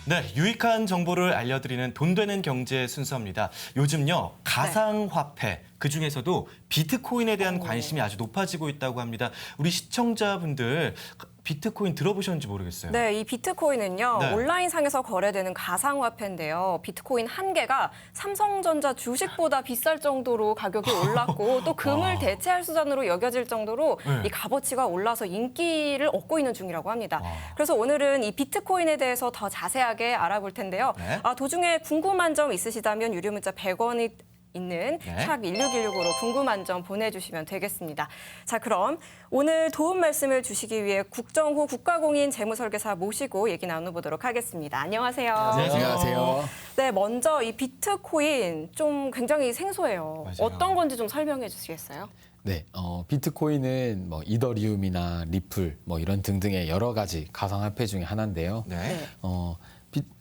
네, 유익한 정보를 알려드리는 돈 되는 경제 순서입니다. 요즘요, 가상화폐, 그중에서도 비트코인에 대한 관심이 아주 높아지고 있다고 합니다. 우리 시청자분들 비트코인 들어보셨는지 모르겠어요. 네, 이 비트코인은요. 네. 온라인상에서 거래되는 가상화폐인데요. 비트코인 한 개가 삼성전자 주식보다 비쌀 정도로 가격이 올랐고 또 금을 대체할 수단으로 여겨질 정도로 네. 이 값어치가 올라서 인기를 얻고 있는 중이라고 합니다. 그래서 오늘은 이 비트코인에 대해서 더 자세하게 알아볼 텐데요. 네. 도중에 궁금한 점 있으시다면 유료 문자 100원이 있는 네. 샵 1616으로 궁금한 점 보내주시면 되겠습니다. 자, 그럼 오늘 도움 말씀을 주시기 위해 국정호 국가공인 재무설계사 모시고 얘기 나눠보도록 하겠습니다. 안녕하세요. 안녕하세요. 네, 먼저 이 비트코인 좀 굉장히 생소해요. 맞아요. 어떤 건지 좀 설명해 주시겠어요? 네, 비트코인은 뭐 이더리움이나 리플 뭐 이런 등등의 여러 가지 가상화폐 중에 하나인데요. 네.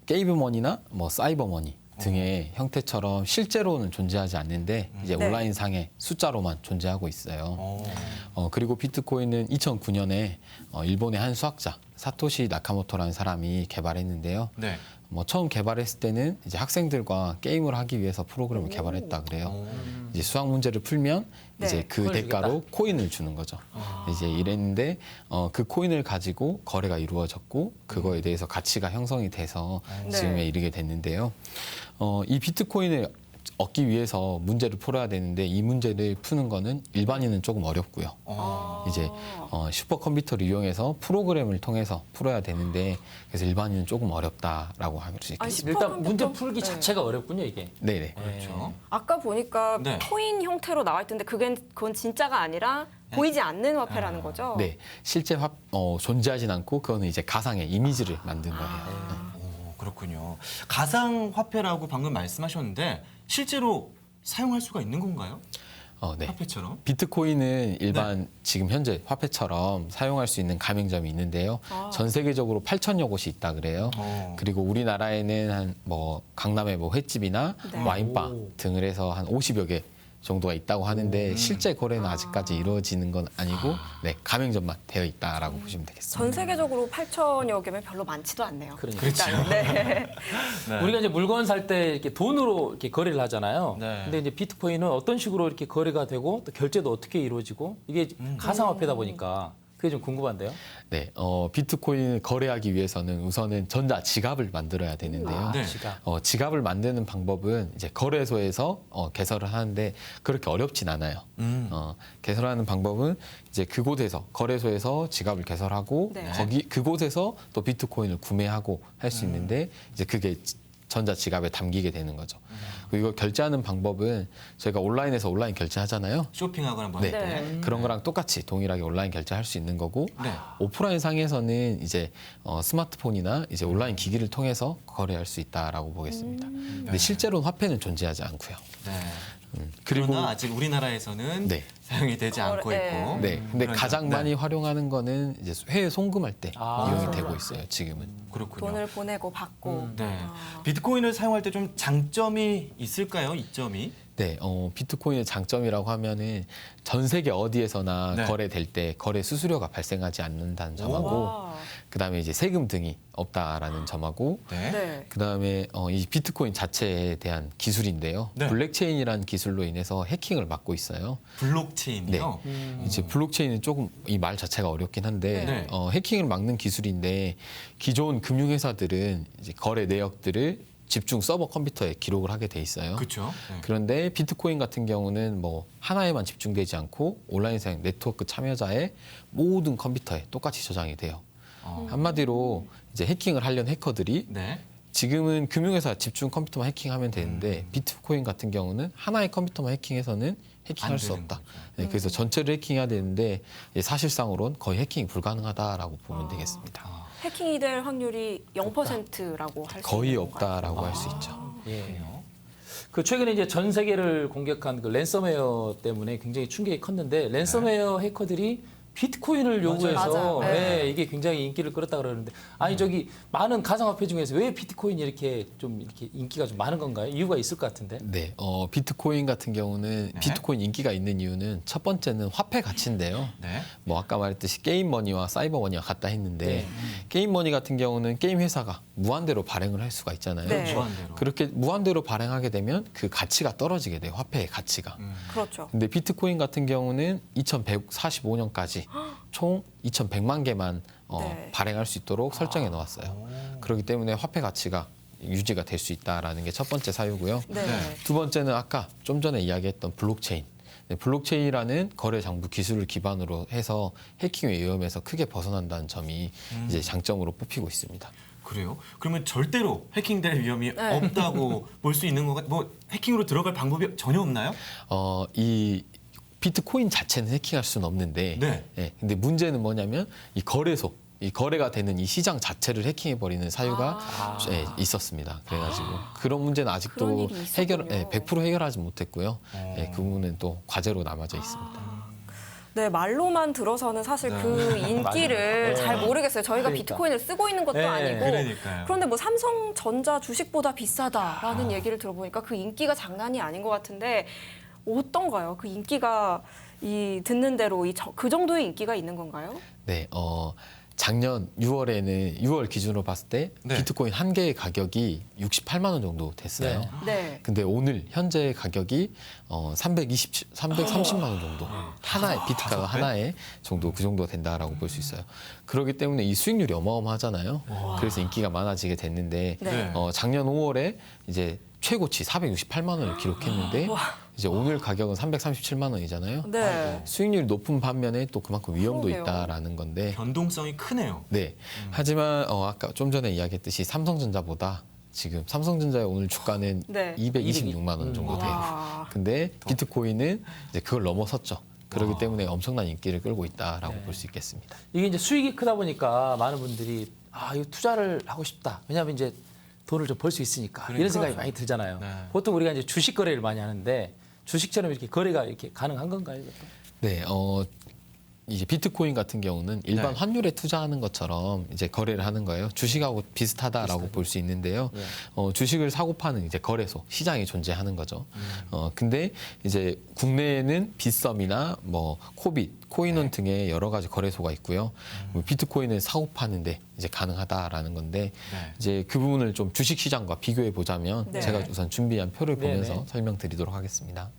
게이브머니나 뭐 사이버머니 등의 형태처럼 실제로는 존재하지 않는데 이제 네. 온라인상의 숫자로만 존재하고 있어요. 그리고 비트코인은 2009년에 일본의 한 수학자 사토시 나카모토라는 사람이 개발했는데요. 네. 뭐 처음 개발했을 때는 이제 학생들과 게임을 하기 위해서 프로그램을 개발했다 그래요. 이제 수학 문제를 풀면 네. 이제 그 대가로 코인을 주는 거죠. 이제 이랬는데 그 코인을 가지고 거래가 이루어졌고 그거에 대해서 가치가 형성이 돼서 네. 지금에 이르게 됐는데요. 이 비트코인을 얻기 위해서 문제를 풀어야 되는데 이 문제를 푸는 거는 일반인은 조금 어렵고요. 이제 슈퍼컴퓨터를 이용해서 프로그램을 통해서 풀어야 되는데 그래서 일반인은 조금 어렵다라고 할 수 있겠습니다. 일단 문제 슈퍼컴퓨터- 풀기 네. 자체가 어렵군요, 이게. 네네. 그렇죠. 아까 보니까 네. 코인 형태로 나와 있던데 그건 진짜가 아니라 보이지 않는 화폐라는 거죠? 네, 실제 존재하진 않고 그거는 이제 가상의 이미지를 만든 거예요. 그렇군요. 가상화폐라고 방금 말씀하셨는데 실제로 사용할 수가 있는 건가요? 네. 화폐처럼? 비트코인은 일반 지금 현재 화폐처럼 사용할 수 있는 가맹점이 있는데요. 전 세계적으로 8천여 곳이 있다 그래요. 그리고 우리나라에는 한 뭐 강남의 뭐 횟집이나 네. 와인바 오. 등을 해서 한 50여 개 정도가 있다고 하는데 실제 거래는 아직까지 이루어지는 건 아니고 네, 가맹점만 되어 있다라고 보시면 되겠습니다. 전 세계적으로 8천여 개면 별로 많지도 않네요. 그러니까. 일단, 네. 네. 우리가 이제 물건 살 때 이렇게 돈으로 이렇게 거래를 하잖아요. 네. 근데 이제 비트코인은 어떤 식으로 이렇게 거래가 되고 또 결제도 어떻게 이루어지고 이게 가상화폐다 보니까 그게 좀 궁금한데요. 네, 비트코인을 거래하기 위해서는 우선은 전자 지갑을 만들어야 되는데요. 네. 시각. 지갑을 만드는 방법은 이제 거래소에서 개설을 하는데 그렇게 어렵진 않아요. 개설하는 방법은 이제 그곳에서 거래소에서 지갑을 개설하고 네. 그곳에서 또 비트코인을 구매하고 할 수 있는데 이제 그게 전자 지갑에 담기게 되는 거죠. 그리고 이걸 결제하는 방법은 저희가 온라인에서 온라인 결제하잖아요. 쇼핑하거나 뭐 네. 할 때. 그런 거랑 똑같이 동일하게 온라인 결제할 수 있는 거고 네. 오프라인 상에서는 이제 스마트폰이나 이제 온라인 기기를 통해서 거래할 수 있다라고 보겠습니다. 근데 실제로는 화폐는 존재하지 않고요. 네. 그리고 그러나 아직 우리나라에서는 네. 사용이 되지 않고 네. 있고. 네, 근데 그러니까, 가장 네. 많이 활용하는 거는 이제 해외 송금할 때 이용이 송금. 되고 있어요. 지금은. 그렇군요. 돈을 보내고 받고. 네. 비트코인을 사용할 때 좀 장점이 있을까요? 이점이? 네, 비트코인의 장점이라고 하면은 전 세계 어디에서나 네. 거래될 때 거래 수수료가 발생하지 않는다는 점하고 와. 그다음에 이제 세금 등이 없다라는 점하고 네. 네. 그다음에 이 비트코인 자체에 대한 기술인데요. 네. 블랙체인이라는 기술로 인해서 해킹을 막고 있어요. 블록체인이요? 이제 블록체인은 조금 이 말 자체가 어렵긴 한데 네. 해킹을 막는 기술인데 기존 금융회사들은 이제 거래 내역들을 집중 서버 컴퓨터에 기록을 하게 돼 있어요. 그렇죠. 네. 그런데 비트코인 같은 경우는 뭐 하나에만 집중되지 않고 온라인상 네트워크 참여자의 모든 컴퓨터에 똑같이 저장이 돼요. 한마디로 이제 해킹을 하려는 해커들이 네. 지금은 금융회사 집중 컴퓨터만 해킹하면 되는데 비트코인 같은 경우는 하나의 컴퓨터만 해킹해서는 해킹할 안 수 되는 없다. 네, 그래서 전체를 해킹해야 되는데 사실상으로는 거의 해킹이 불가능하다라고 보면 되겠습니다. 해킹이 될 확률이 0%라고 할 수 거의 있는 건가요? 없다라고 할 수 있죠. 예. 그 최근에 이제 전 세계를 공격한 그 랜섬웨어 때문에 굉장히 충격이 컸는데 랜섬웨어 해커들이 비트코인을 요구해서 맞아요. 네. 예, 이게 굉장히 인기를 끌었다 그러는데 아니 저기 많은 가상화폐 중에서 왜 비트코인이 이렇게 좀 이렇게 인기가 좀 많은 건가요? 이유가 있을 것 같은데. 네, 비트코인 같은 경우는 네. 비트코인 인기가 있는 이유는 첫 번째는 화폐 가치인데요. 네. 뭐 아까 말했듯이 게임 머니와 사이버 머니가 같다 했는데 네. 게임 머니 같은 경우는 게임 회사가 무한대로 발행을 할 수가 있잖아요. 네. 무한대로. 그렇게 무한대로 발행하게 되면 그 가치가 떨어지게 돼요. 화폐의 가치가. 그렇죠. 근데 비트코인 같은 경우는 2145년까지 총 2100만 개만 네. 발행할 수 있도록 설정해 놓았어요. 그렇기 때문에 화폐 가치가 유지가 될 수 있다라는 게 첫 번째 사유고요. 네. 네. 두 번째는 아까 좀 전에 이야기했던 블록체인. 네, 블록체인이라는 거래 장부 기술을 기반으로 해서 해킹의 위험에서 크게 벗어난다는 점이 이제 장점으로 뽑히고 있습니다. 그래요? 그러면 절대로 해킹될 위험이 네. 없다고 볼 수 있는 건가? 뭐 해킹으로 들어갈 방법이 전혀 없나요? 이 비트코인 자체는 해킹할 수는 없는데, 네. 근데 문제는 뭐냐면 이 거래소, 이 거래가 되는 이 시장 자체를 해킹해 버리는 사유가 있었습니다. 그래가지고 그런 문제는 그런 아직도 일이 있었군요. 100% 해결하지 못했고요. 그 부분은 또 과제로 남아져 있습니다. 네, 말로만 들어서는 사실 네. 그 인기를 맞아요. 잘 모르겠어요. 저희가 그러니까. 비트코인을 쓰고 있는 것도 네, 아니고. 그러니까요. 그런데 뭐 삼성전자 주식보다 비싸다라는 얘기를 들어보니까 그 인기가 장난이 아닌 것 같은데 어떤가요? 그 인기가 듣는 대로 그 정도의 인기가 있는 건가요? 네, 작년 6월 기준으로 봤을 때 네. 비트코인 한 개의 가격이 68만 원 정도 됐어요. 네. 네. 근데 오늘 현재 가격이 330만 원 정도 하나의 비트가가 다섯 배? 하나에 정도 그 정도 된다라고 볼 수 있어요. 그렇기 때문에 이 수익률이 어마어마하잖아요. 그래서 인기가 많아지게 됐는데 네. 작년 5월에 이제 최고치 468만 원을 기록했는데 이제 오늘 가격은 337만 원이잖아요. 네. 수익률이 높은 반면에 또 그만큼 위험도 그러네요. 있다라는 건데 변동성이 크네요. 네. 하지만 아까 좀 전에 이야기했듯이 삼성전자보다 지금 삼성전자의 오늘 주가는 네. 226만 원 정도 돼요. 와. 근데 비트코인은 이제 그걸 넘어섰죠. 그렇기 때문에 엄청난 인기를 끌고 있다라고 볼 수 있겠습니다. 이게 이제 수익이 크다 보니까 많은 분들이 이거 투자를 하고 싶다. 왜냐하면 이제 돈을 좀 벌 수 있으니까 이런 생각이 많이 들잖아요. 네. 보통 우리가 이제 주식 거래를 많이 하는데 주식처럼 이렇게 거래가 이렇게 가능한 건가요? 이것도? 네, 이제 비트코인 같은 경우는 일반 네. 환율에 투자하는 것처럼 이제 거래를 하는 거예요. 주식하고 비슷하다라고 볼 수 있는데요. 네. 주식을 사고 파는 이제 거래소 시장이 존재하는 거죠. 근데 이제 국내에는 빗썸이나 뭐 코빗, 코인원 등의 여러 가지 거래소가 있고요. 뭐 비트코인을 사고 파는데 이제 가능하다라는 건데 네. 이제 그 부분을 좀 주식 시장과 비교해 보자면 네. 제가 우선 준비한 표를 네, 보면서 네. 설명드리도록 하겠습니다.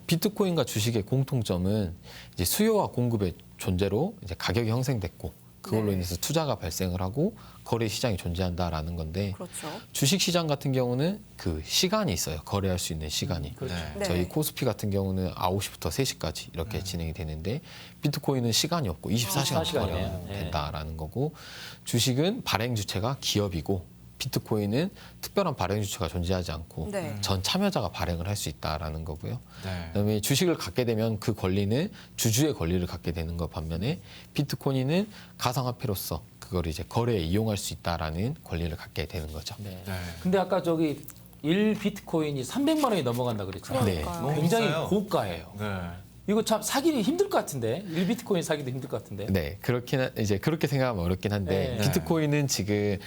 비트코인과 주식의 공통점은 이제 수요와 공급의 존재로 이제 가격이 형성됐고 그걸로 네. 인해서 투자가 발생을 하고 거래 시장이 존재한다라는 건데 그렇죠. 주식 시장 같은 경우는 그 시간이 있어요. 거래할 수 있는 시간이. 그렇죠. 네. 네. 저희 코스피 같은 경우는 9시부터 3시까지 이렇게 진행이 되는데 비트코인은 시간이 없고 24시간 24시간 이네요. 거래가 네. 된다라는 거고 주식은 발행 주체가 기업이고 비트코인은 특별한 발행 주체가 존재하지 않고 네. 전 참여자가 발행을 할 수 있다라는 거고요. 네. 그다음에 주식을 갖게 되면 그 권리는 주주의 권리를 갖게 되는 것 반면에 비트코인은 가상화폐로서 그걸 이제 거래에 이용할 수 있다라는 권리를 갖게 되는 거죠. 네. 네. 근데 아까 저기 1 비트코인이 300만 원이 넘어간다 그랬잖아요. 네. 그러니까요. 너무 굉장히 비싸요. 고가예요. 네. 이거 참 사기는 힘들 것 같은데 1 비트코인 사기도 힘들 것 같은데. 네, 이제 그렇게 생각하면 어렵긴 한데 네. 비트코인은 지금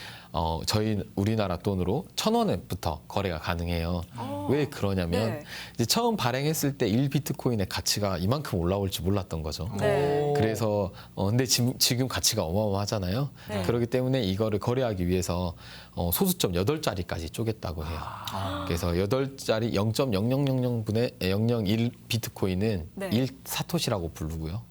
저희 우리나라 돈으로 1,000원부터 거래가 가능해요. 왜 그러냐면 네. 이제 처음 발행했을 때 1비트코인의 가치가 이만큼 올라올 줄 몰랐던 거죠. 네. 그래서 근데 지금 가치가 어마어마하잖아요. 네. 그렇기 때문에 이거를 거래하기 위해서 소수점 8자리까지 쪼갰다고 해요. 그래서 8자리 0.0000분의 001 비트코인은 네. 1 사토시라고 부르고요.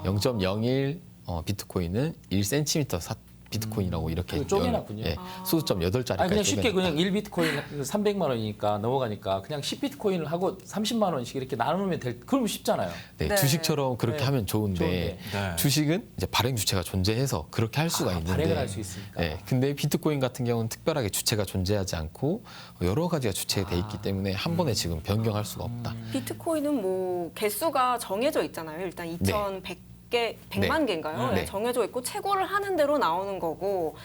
0.01 비트코인은 1cm 비트코인이라고 이렇게 그거 쪼개놨군요. 소수점 8자리까지 아니 그냥 쉽게 쪼개놨다. 그냥 1 비트코인 300만 원이니까 넘어가니까 그냥 10 비트코인을 하고 30만 원씩 이렇게 나누면 그러면 쉽잖아요. 네, 네. 주식처럼 그렇게 네. 하면 좋은데 네. 주식은 이제 발행 주체가 존재해서 그렇게 할 수가 있는데 발행을 할 수 있으니까. 네, 근데 비트코인 같은 경우는 특별하게 주체가 존재하지 않고 여러 가지가 주체돼 있기 때문에 한 번에 지금 변경할 수가 없다. 비트코인은 뭐 개수가 정해져 있잖아요. 일단 2,100만 개인가요? 네. 정해져 있고 최고를 하는 대로 나오는 거고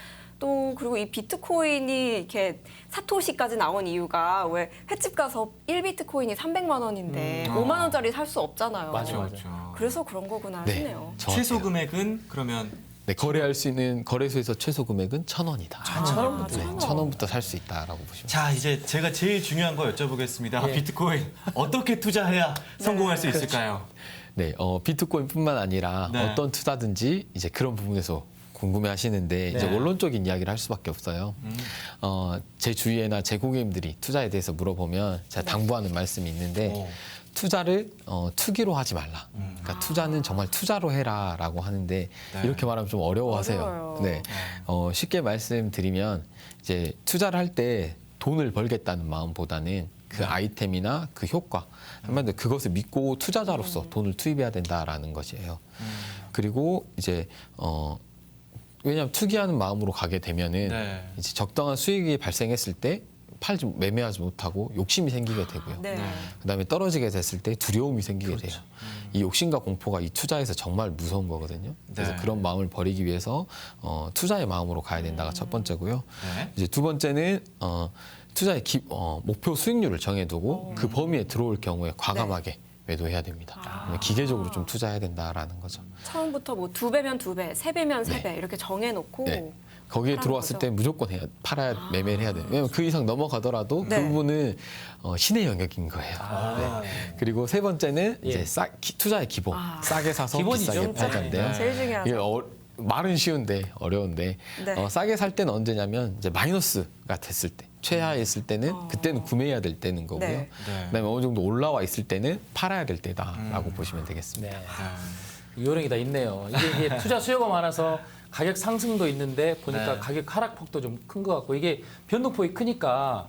또 그리고 이 비트코인이 이렇게 사토시까지 나온 이유가 왜 횟집 가서 1비트코인이 300만 원인데 5만 원짜리 살 수 없잖아요. 맞아요. 그렇죠. 그래서 그런 거구나 네, 싶네요. 정확해요. 최소 금액은 그러면 네, 거래할 수 있는 거래소에서 최소 금액은 1,000원이다. 1,000원부터. 네, 1,000원부터 살 수 있다라고 보시면. 자, 이제 제가 제일 중요한 거 여쭤보겠습니다. 예. 비트코인 어떻게 투자해야 성공할 수 있을까요? 네, 비트코인뿐만 아니라 네. 어떤 투자든지 이제 그런 부분에서 궁금해하시는데 이제 네. 원론적인 이야기를 할 수밖에 없어요. 제 주위에나 제 고객님들이 투자에 대해서 물어보면 제가 당부하는 말씀이 있는데 오. 투자를 투기로 하지 말라. 그러니까 투자는 정말 투자로 해라라고 하는데 네. 이렇게 말하면 좀 어려워하세요. 어려워요. 네, 쉽게 말씀드리면 이제 투자를 할 때 돈을 벌겠다는 마음보다는 그 아이템이나 그 효과 한마디로 그것을 믿고 투자자로서 돈을 투입해야 된다라는 것이에요. 그리고 이제 왜냐하면 투기하는 마음으로 가게 되면은 네. 이제 적당한 수익이 발생했을 때 매매하지 못하고 욕심이 생기게 되고요. 네. 그다음에 떨어지게 됐을 때 두려움이 생기게 돼요. 이 욕심과 공포가 이 투자에서 정말 무서운 거거든요. 그래서 네. 그런 마음을 버리기 위해서 투자의 마음으로 가야 된다가 첫 번째고요. 네. 이제 두 번째는 투자의 목표 수익률을 정해두고 그 범위에 들어올 경우에 과감하게 매도해야 됩니다. 기계적으로 좀 투자해야 된다라는 거죠. 처음부터 뭐 2배면 2배, 3배면 3배 네. 이렇게 정해놓고 네. 거기에 하라는 들어왔을 거죠? 때 무조건 팔아야 매매를 해야 돼요. 왜냐하면 그 이상 넘어가더라도 네. 그 부분은 신의 영역인 거예요. 네. 그리고 세 번째는 예. 이제 투자의 기본. 싸게 사서 기본이죠. 비싸게 팔자인데요. 네. 제일 중요하죠. 이게 말은 쉬운데 어려운데 네. 싸게 살 때는 언제냐면 이제 마이너스가 됐을 때 최하에 있을 때는 그때는 구매해야 될 때는 거고요. 네. 네. 그다음에 어느 정도 올라와 있을 때는 팔아야 될 때다라고 보시면 되겠습니다. 네. 요령이 다 있네요. 이게 투자 수요가 많아서 가격 상승도 있는데 보니까 네. 가격 하락폭도 좀 큰 것 같고 이게 변동폭이 크니까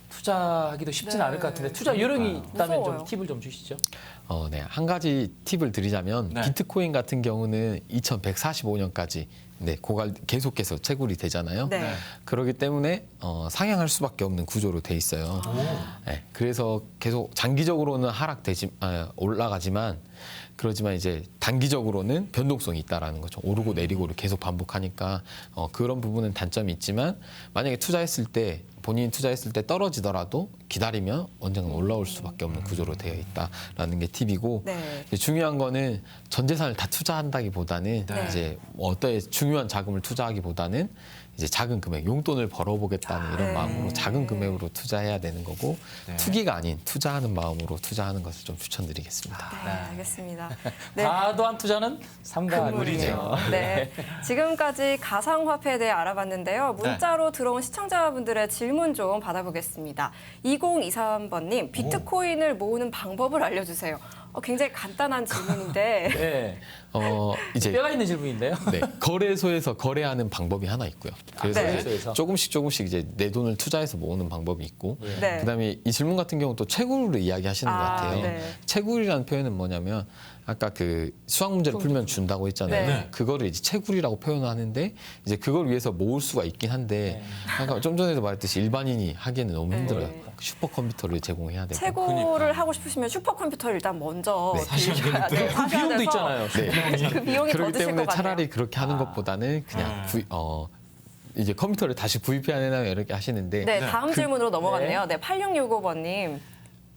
투자하기도 쉽진 네. 않을 것 같은데 투자 요령이 있다면 무서워요. 좀 팁을 좀 주시죠. 네. 한 가지 팁을 드리자면 네. 비트코인 같은 경우는 2145년까지 계속해서 채굴이 되잖아요. 네. 그렇기 때문에 상향할 수밖에 없는 구조로 돼 있어요. 네. 그래서 계속 장기적으로는 올라가지만 그러지만 이제 단기적으로는 변동성이 있다라는 거죠. 오르고 내리고를 계속 반복하니까 그런 부분은 단점이 있지만 만약에 본인이 투자했을 때 떨어지더라도 기다리면 언젠가 올라올 수밖에 없는 구조로 되어 있다라는 게 팁이고 네. 이제 중요한 거는 전 재산을 다 투자한다기보다는 네. 이제 어떤 중요한 자금을 투자하기보다는 이제 작은 금액 용돈을 벌어보겠다는 이런 네. 마음으로 작은 금액으로 투자해야 되는 거고 네. 투기가 아닌 투자하는 마음으로 투자하는 것을 좀 추천드리겠습니다. 네, 알겠습니다. 네. 과도한 투자는 삼가물이죠. 네. 지금까지 가상화폐에 대해 알아봤는데요. 문자로 들어온 시청자분들의 질문 좀 받아보겠습니다. 2023번님, 비트코인을 모으는 방법을 알려주세요. 굉장히 간단한 질문인데. 네. 이제 뼈가 있는 질문인데요. 네, 거래소에서 거래하는 방법이 하나 있고요. 그래서 네. 거래소에서. 조금씩 이제 내 돈을 투자해서 모으는 방법이 있고, 네. 그다음에 이 질문 같은 경우 또 채굴을 이야기하시는 것 같아요. 네. 채굴이라는 표현은 뭐냐면 아까 그 수학 문제를 풀면 준다고 했잖아요. 네. 그거를 이제 채굴이라고 표현하는데 이제 그걸 위해서 모을 수가 있긴 한데 아까 좀 전에도 말했듯이 일반인이 하기에는 너무 네. 힘들어요. 슈퍼컴퓨터를 제공해야 되고. 채굴을 하고 싶으시면 슈퍼컴퓨터를 일단 먼저 네. 빌려야 돼요. 그 비용도 있잖아요. 네. 그 비용이 더 그렇기 드실 때문에 것 같아요. 차라리 그렇게 하는 것보다는 그냥 이제 컴퓨터를 다시 구입해야 되나요? 이렇게 하시는데 네, 다음 질문으로 넘어갔네요. 네, 8665번님.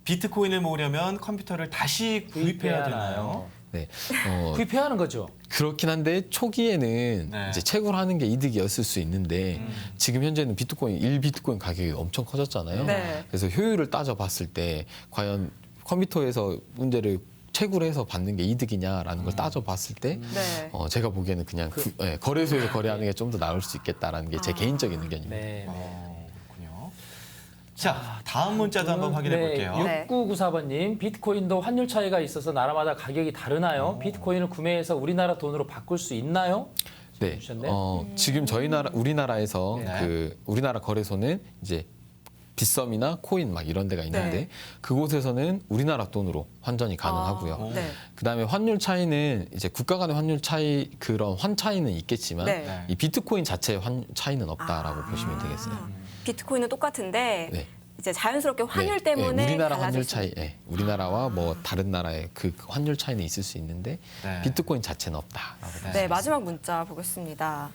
비트코인을 모으려면 컴퓨터를 다시 구입해야 되나요? 네. 구입해야 하는 거죠. 그렇긴 한데 초기에는 네. 이제 채굴하는 게 이득이었을 수 있는데 지금 현재는 비트코인 1비트코인 가격이 엄청 커졌잖아요. 네. 그래서 효율을 따져봤을 때 과연 컴퓨터에서 문제를 채굴해서 받는 게 이득이냐라는 걸 따져봤을 때 네. 제가 보기에는 그냥 거래소에서 거래하는 게 좀 더 나을 수 있겠다라는 게 제 개인적인 의견입니다. 네. 그렇군요. 자, 다음 문자도 한번 확인해 볼게요. 네. 6994번님, 비트코인도 환율 차이가 있어서 나라마다 가격이 다르나요? 비트코인을 구매해서 우리나라 돈으로 바꿀 수 있나요? 네. 주셨네요. 지금 우리나라에서 네. 우리나라 거래소는 이제 빗썸이나 코인 막 이런 데가 있는데 네. 그곳에서는 우리나라 돈으로 환전이 가능하고요. 네. 그다음에 환율 차이는 이제 국가 간의 환율 차이 그런 환 차이는 있겠지만 네. 이 비트코인 자체의 환 차이는 없다라고 보시면 되겠어요. 비트코인은 똑같은데 네. 이제 자연스럽게 환율 네, 때문에 우리나라 달라질 환율 수 차이, 우리나라와 뭐 다른 나라의 그 환율 차이는 있을 수 있는데 네. 비트코인 자체는 없다라고 보시면 네, 마지막 문자 보겠습니다.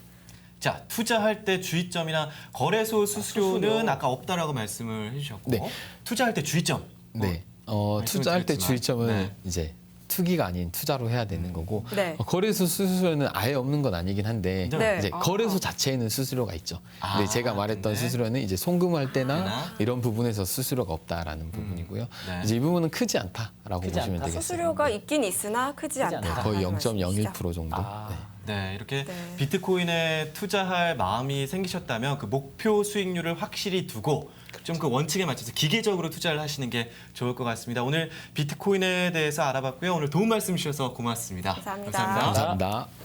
자, 투자할 때 주의점이나 거래소 수수료는 아까 없다라고 말씀을 해주셨고 네. 투자할 때 주의점. 네. 말씀을 투자할 때 드렸지만, 주의점은 네. 이제 투기가 아닌 투자로 해야 되는 거고 네. 거래소 수수료는 아예 없는 건 아니긴 한데 네. 이제 거래소 자체에는 수수료가 있죠. 근데 제가 말했던 네. 수수료는 이제 송금할 때나 때나? 이런 부분에서 수수료가 없다라는 부분이고요. 네. 이제 이 부분은 크지 않다라고 크지 보시면 않다. 되겠습니다. 수수료가 있긴 있으나 크지 않다. 않다. 거의 라는 말씀이시죠? 0.01% 정도. 아. 네. 네, 이렇게 네. 비트코인에 투자할 마음이 생기셨다면 그 목표 수익률을 확실히 두고 좀 그 원칙에 맞춰서 기계적으로 투자를 하시는 게 좋을 것 같습니다. 오늘 비트코인에 대해서 알아봤고요. 오늘 도움 말씀 주셔서 고맙습니다. 감사합니다. 감사합니다. 감사합니다.